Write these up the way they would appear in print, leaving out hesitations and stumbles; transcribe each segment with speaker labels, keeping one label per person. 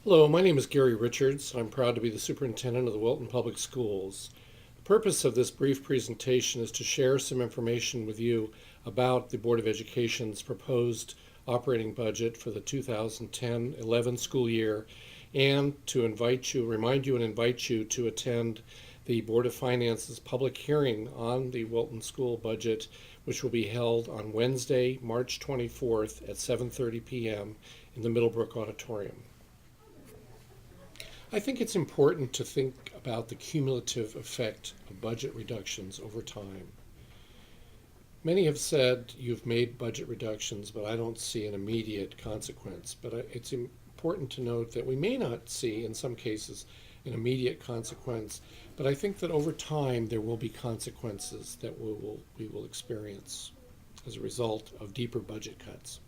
Speaker 1: Hello, my name is Gary Richards. I'm proud to be the superintendent of the Wilton Public Schools. The purpose of this brief presentation is to share some information with you about the Board of Education's proposed operating budget for the 2010-11 school year, and to remind you and invite you to attend the Board of Finance's public hearing on the Wilton School budget, which will be held on Wednesday, March 24th at 7:30 p.m. in the Middlebrook Auditorium. I think it's important to think about the cumulative effect of budget reductions over time. Many have said you've made budget reductions, but I don't see an immediate consequence. But it's important to note that we may not see, in some cases, an immediate consequence, but I think that over time there will be consequences that we will experience as a result of deeper budget cuts.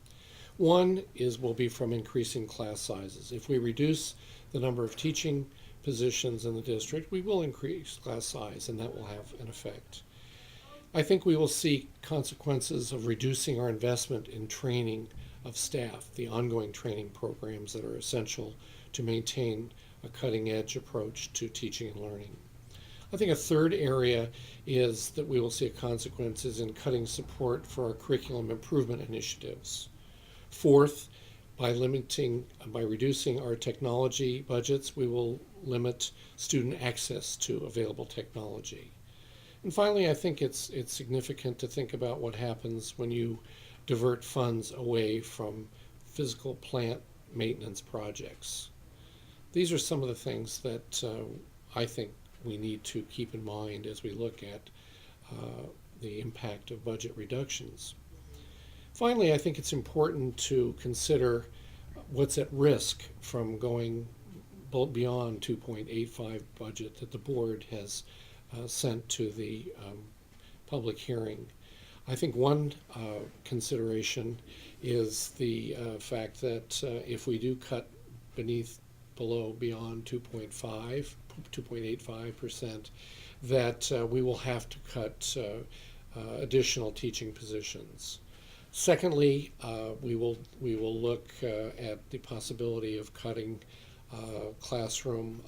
Speaker 1: One will be from increasing class sizes. If we reduce the number of teaching positions in the district, we will increase class size, and that will have an effect. I think we will see consequences of reducing our investment in training of staff, the ongoing training programs that are essential to maintain a cutting-edge approach to teaching and learning. I think a third area is that we will see consequences in cutting support for our curriculum improvement initiatives. Fourth, by reducing our technology budgets, we will limit student access to available technology. And finally, I think it's significant to think about what happens when you divert funds away from physical plant maintenance projects. These are some of the things that I think we need to keep in mind as we look at the impact of budget reductions. Finally, I think it's important to consider what's at risk from going beyond 2.85 budget that the board has sent to the public hearing. I think one consideration is the fact that if we do cut beyond 2.85%, that we will have to cut additional teaching positions. Secondly, we will look at the possibility of cutting classroom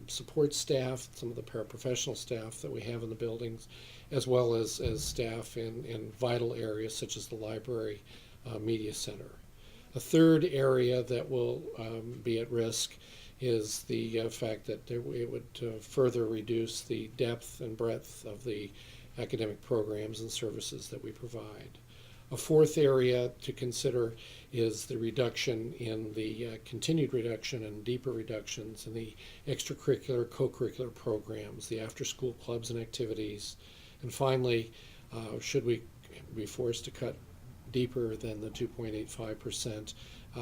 Speaker 1: support staff, some of the paraprofessional staff that we have in the buildings, as well as staff in vital areas such as the library, media center. A third area that will be at risk is the fact that it would further reduce the depth and breadth of the academic programs and services that we provide. A fourth area to consider is the reduction in the continued reduction and deeper reductions in the extracurricular, co-curricular programs, the after-school clubs and activities. And finally, should we be forced to cut deeper than the 2.85%,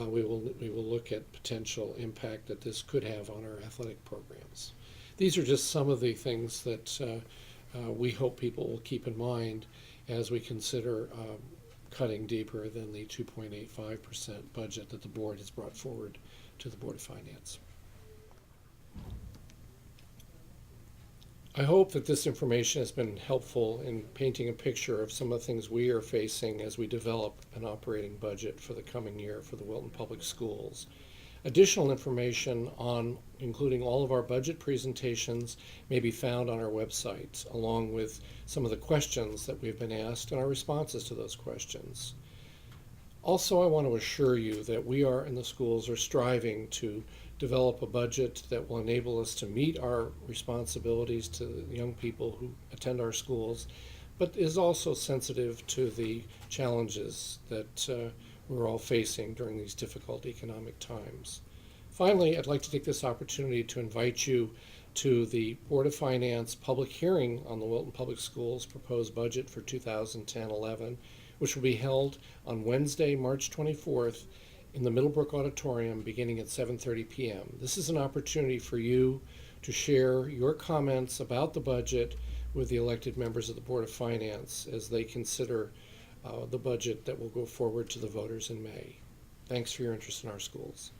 Speaker 1: we will look at potential impact that this could have on our athletic programs. These are just some of the things that we hope people will keep in mind as we consider cutting deeper than the 2.85% budget that the board has brought forward to the Board of Finance. I hope that this information has been helpful in painting a picture of some of the things we are facing as we develop an operating budget for the coming year for the Wilton Public Schools. Additional information including all of our budget presentations may be found on our website, along with some of the questions that we've been asked and our responses to those questions. Also, I want to assure you that we in the schools are striving to develop a budget that will enable us to meet our responsibilities to the young people who attend our schools, but is also sensitive to the challenges that we're all facing during these difficult economic times. Finally, I'd like to take this opportunity to invite you to the Board of Finance public hearing on the Wilton Public Schools proposed budget for 2010-11, which will be held on Wednesday, March 24th in the Middlebrook Auditorium beginning at 7:30 p.m. This is an opportunity for you to share your comments about the budget with the elected members of the Board of Finance as they consider the budget that will go forward to the voters in May. Thanks for your interest in our schools.